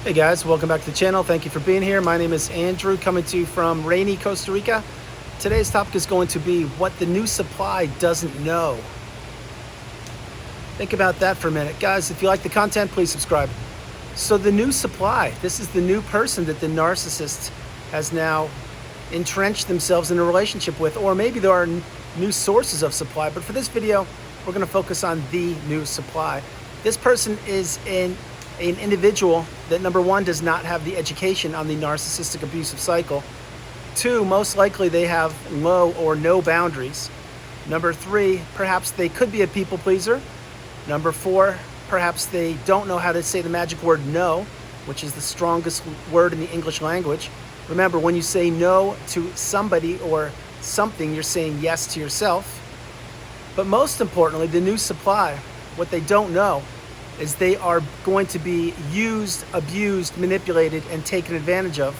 Hey guys, welcome back to the channel. Thank you for being here. My name is Andrew, coming to you from rainy Costa Rica. Today's topic is going to be what the new supply doesn't know. Think about that for a minute. Guys, if you like the content, please subscribe. So the new supply, this is the new person that the narcissist has now entrenched themselves in a relationship with, or maybe there are new sources of supply, but for this video, we're gonna focus on the new supply. This person is an individual that, number one, does not have the education on the narcissistic abusive cycle. Two, most likely they have low or no boundaries. Number three, perhaps they could be a people pleaser. Number four, perhaps they don't know how to say the magic word no, which is the strongest word in the English language. Remember, when you say no to somebody or something, you're saying yes to yourself. But most importantly, the new supply, what they don't know is they are going to be used, abused, manipulated, and taken advantage of.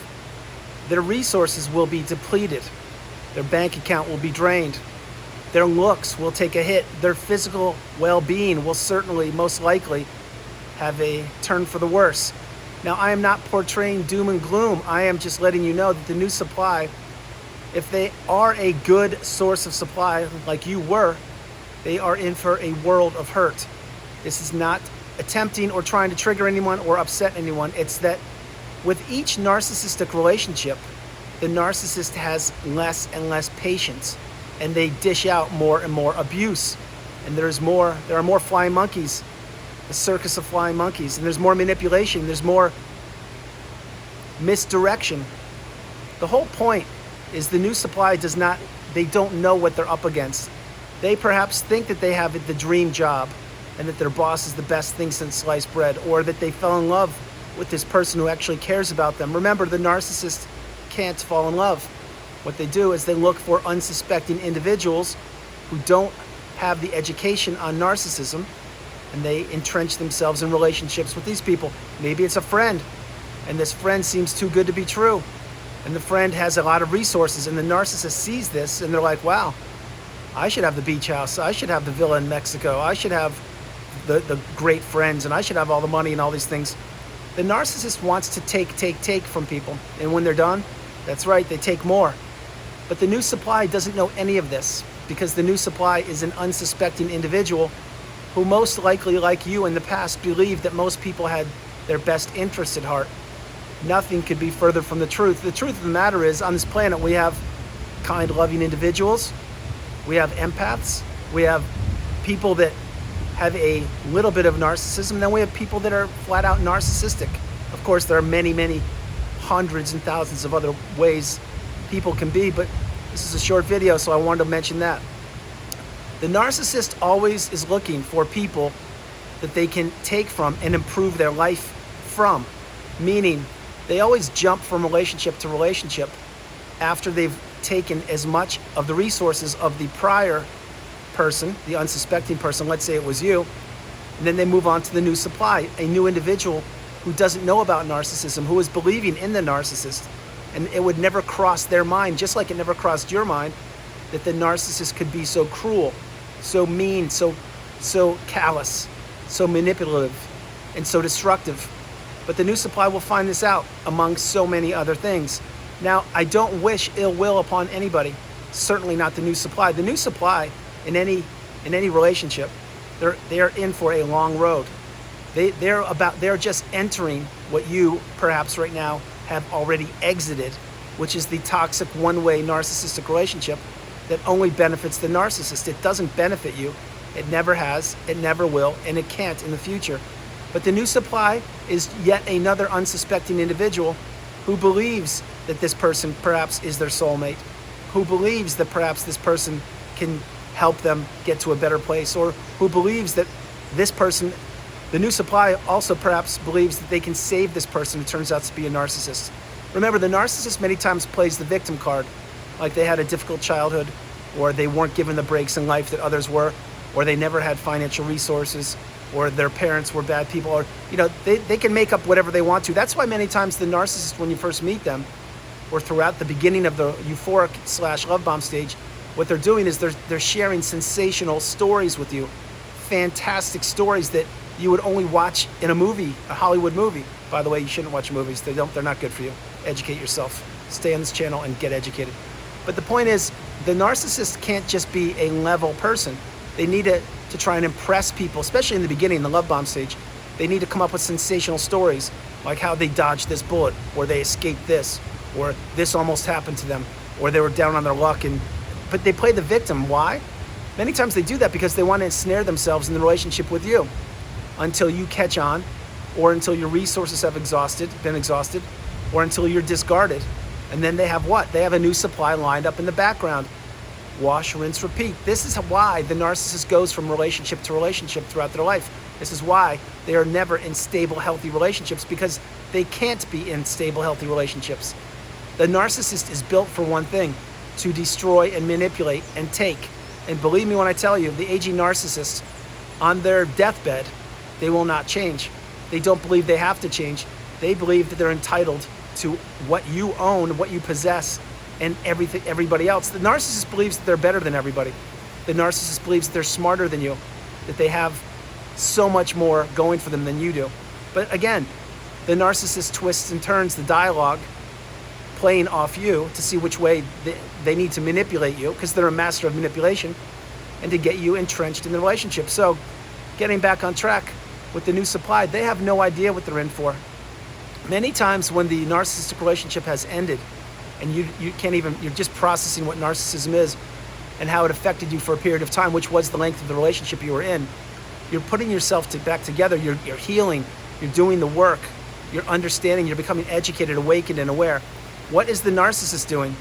Their resources will be depleted. Their bank account will be drained. Their looks will take a hit. Their physical well-being will certainly, most likely, have a turn for the worse. Now, I am not portraying doom and gloom. I am just letting you know that the new supply, if they are a good source of supply like you were, they are in for a world of hurt. This is not attempting or trying to trigger anyone or upset anyone. It's that with each narcissistic relationship, the narcissist has less and less patience, and they dish out more and more abuse. And there are more flying monkeys, the circus of flying monkeys, and there's more manipulation, there's more misdirection. The whole point is the new supply they don't know what they're up against. They perhaps think that they have the dream job, and that their boss is the best thing since sliced bread, or that they fell in love with this person who actually cares about them. Remember, the narcissist can't fall in love. What they do is they look for unsuspecting individuals who don't have the education on narcissism, and they entrench themselves in relationships with these people. Maybe it's a friend, and this friend seems too good to be true, and the friend has a lot of resources, and the narcissist sees this, and they're like, wow, I should have the beach house, I should have the villa in Mexico, I should have the great friends, and I should have all the money and all these things. The narcissist wants to take from people, and when they're done, that's right, they take more. But the new supply doesn't know any of this, because the new supply is an unsuspecting individual who most likely, like you in the past, believed that most people had their best interests at heart. Nothing could be further from the truth. The truth of the matter is, on this planet, we have kind, loving individuals, we have empaths, we have people that have a little bit of narcissism, then we have people that are flat out narcissistic. Of course, there are many, many hundreds and thousands of other ways people can be, but this is a short video, so I wanted to mention that. The narcissist always is looking for people that they can take from and improve their life from, meaning they always jump from relationship to relationship after they've taken as much of the resources of the prior person, the unsuspecting person, let's say it was you, and then they move on to the new supply, a new individual who doesn't know about narcissism, who is believing in the narcissist, and it would never cross their mind, just like it never crossed your mind, that the narcissist could be so cruel, so mean, so callous, so manipulative, and so destructive. But the new supply will find this out, among so many other things. Now, I don't wish ill will upon anybody, certainly not the new supply. The new supply, in any relationship, they are in for a long road. They're just entering what you perhaps right now have already exited, which is the toxic one-way narcissistic relationship that only benefits the narcissist. It doesn't benefit you. It never has, it never will, and it can't in the future. But the new supply is yet another unsuspecting individual who believes that this person perhaps is their soulmate, who believes that perhaps this person can help them get to a better place, or who believes that this person, the new supply, also perhaps believes that they can save this person who turns out to be a narcissist. Remember, the narcissist many times plays the victim card, like they had a difficult childhood, or they weren't given the breaks in life that others were, or they never had financial resources, or their parents were bad people, or they can make up whatever they want to. That's why many times the narcissist, when you first meet them, or throughout the beginning of the euphoric / love bomb stage, what they're doing is they're sharing sensational stories with you, fantastic stories that you would only watch in a movie, a Hollywood movie. By the way, you shouldn't watch movies. They're not good for you. Educate yourself. Stay on this channel and get educated. But the point is, the narcissist can't just be a level person. They need to try and impress people, especially in the beginning, the love bomb stage. They need to come up with sensational stories, like how they dodged this bullet, or they escaped this, or this almost happened to them, or they were down on their luck. But they play the victim. Why? Many times they do that because they want to ensnare themselves in the relationship with you until you catch on, or until your resources have been exhausted, or until you're discarded. And then they have what? They have a new supply lined up in the background. Wash, rinse, repeat. This is why the narcissist goes from relationship to relationship throughout their life. This is why they are never in stable, healthy relationships, because they can't be in stable, healthy relationships. The narcissist is built for one thing: to destroy and manipulate and take. And believe me when I tell you, the aging narcissist, on their deathbed, they will not change. They don't believe they have to change. They believe that they're entitled to what you own, what you possess, and everybody else. The narcissist believes that they're better than everybody. The narcissist believes that they're smarter than you, that they have so much more going for them than you do. But again, the narcissist twists and turns the dialogue, playing off you to see which way they need to manipulate you, because they're a master of manipulation, and to get you entrenched in the relationship. So getting back on track with the new supply, they have no idea what they're in for. Many times when the narcissistic relationship has ended, and you can't even, you're just processing what narcissism is and how it affected you for a period of time, which was the length of the relationship you were in. You're putting yourself back together, you're healing, you're doing the work, you're understanding, you're becoming educated, awakened, and aware. What is the narcissist doing?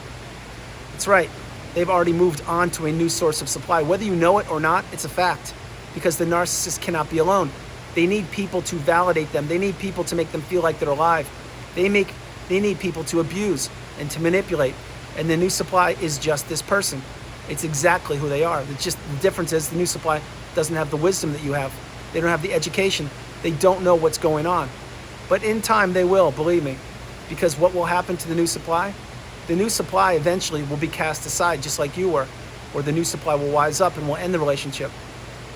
That's right, they've already moved on to a new source of supply. Whether you know it or not, it's a fact, because the narcissist cannot be alone. They need people to validate them. They need people to make them feel like they're alive. They need people to abuse and to manipulate. And the new supply is just this person. It's exactly who they are. It's just the difference is the new supply doesn't have the wisdom that you have. They don't have the education. They don't know what's going on. But in time they will, believe me. Because what will happen to the new supply? The new supply eventually will be cast aside, just like you were. Or the new supply will wise up and will end the relationship.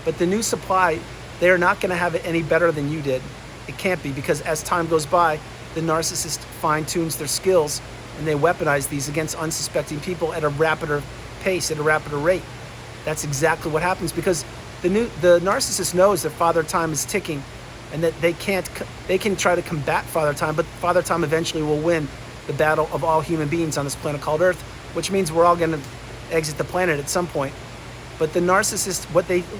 But the new supply, they are not going to have it any better than you did. It can't be, because as time goes by, the narcissist fine-tunes their skills and they weaponize these against unsuspecting people at a rapider pace, at a rapider rate. That's exactly what happens, because the narcissist knows that Father Time is ticking, and that they can try to combat Father Time, but Father Time eventually will win the battle of all human beings on this planet called Earth, which means we're all going to exit the planet at some point. But the narcissist,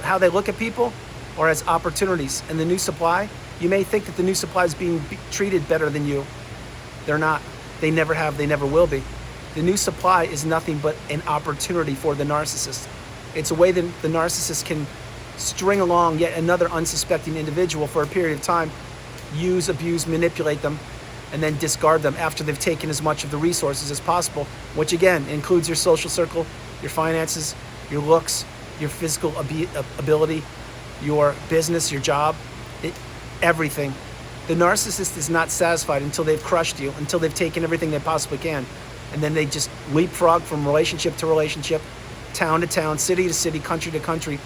how they look at people are as opportunities. And the new supply, you may think that the new supply is being treated better than you. They're not. They never have, they never will be. The new supply is nothing but an opportunity for the narcissist. It's a way that the narcissist can string along yet another unsuspecting individual for a period of time, use, abuse, manipulate them, and then discard them after they've taken as much of the resources as possible, which again includes your social circle, your finances, your looks, your physical ability, your business, your job, everything. The narcissist is not satisfied until they've crushed you, until they've taken everything they possibly can. And then they just leapfrog from relationship to relationship, town to town, city to city, country to country,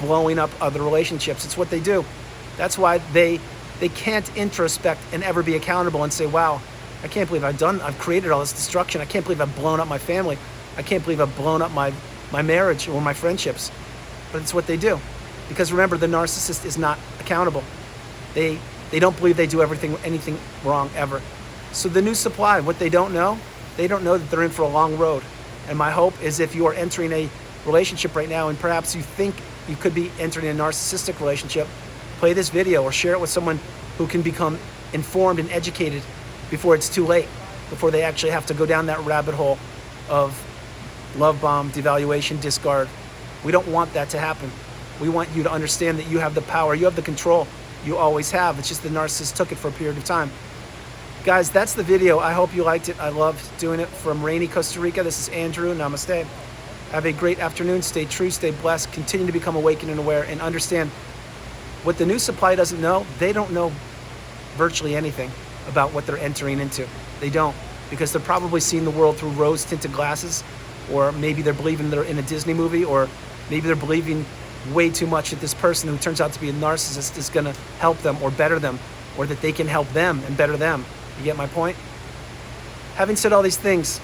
blowing up other relationships. It's what they do. That's why they can't introspect and ever be accountable and say, wow, I can't believe I've created all this destruction. I can't believe I've blown up my family. I can't believe I've blown up my marriage or my friendships. But it's what they do. Because remember, the narcissist is not accountable. They don't believe they do anything wrong ever. So the new supply, what they don't know that they're in for a long road. And my hope is, if you are entering a relationship right now and perhaps you think you could be entering a narcissistic relationship, play this video or share it with someone who can become informed and educated before it's too late, before they actually have to go down that rabbit hole of love bomb, devaluation, discard. We don't want that to happen. We want you to understand that you have the power, you have the control. You always have. It's just the narcissist took it for a period of time. Guys, that's the video. I hope you liked it. I loved doing it from rainy Costa Rica. This is Andrew. Namaste. Have a great afternoon. Stay true, stay blessed. Continue to become awakened and aware, and understand what the new supply doesn't know. They don't know virtually anything about what they're entering into. They don't, because they're probably seeing the world through rose-tinted glasses, or maybe they're believing they're in a Disney movie, or maybe they're believing way too much that this person who turns out to be a narcissist is going to help them or better them, or that they can help them and better them. You get my point? Having said all these things,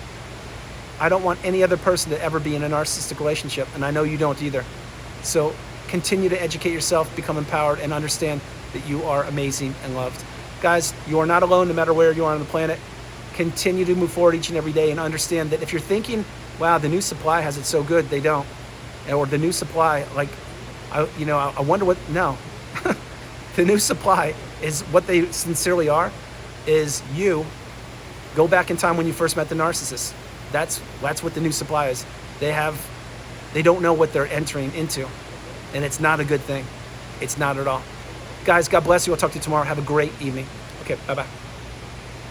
I don't want any other person to ever be in a narcissistic relationship, and I know you don't either. So continue to educate yourself, become empowered, and understand that you are amazing and loved. Guys, you are not alone no matter where you are on the planet. Continue to move forward each and every day and understand that if you're thinking, wow, the new supply has it so good, they don't. Or the new supply, like, I wonder what, no. The new supply is what they sincerely are, is you. Go back in time when you first met the narcissist. That's what the new supply is. They don't know what they're entering into, and it's not a good thing. It's not at all. Guys, God bless you. I'll talk to you tomorrow. Have a great evening. Okay, bye-bye.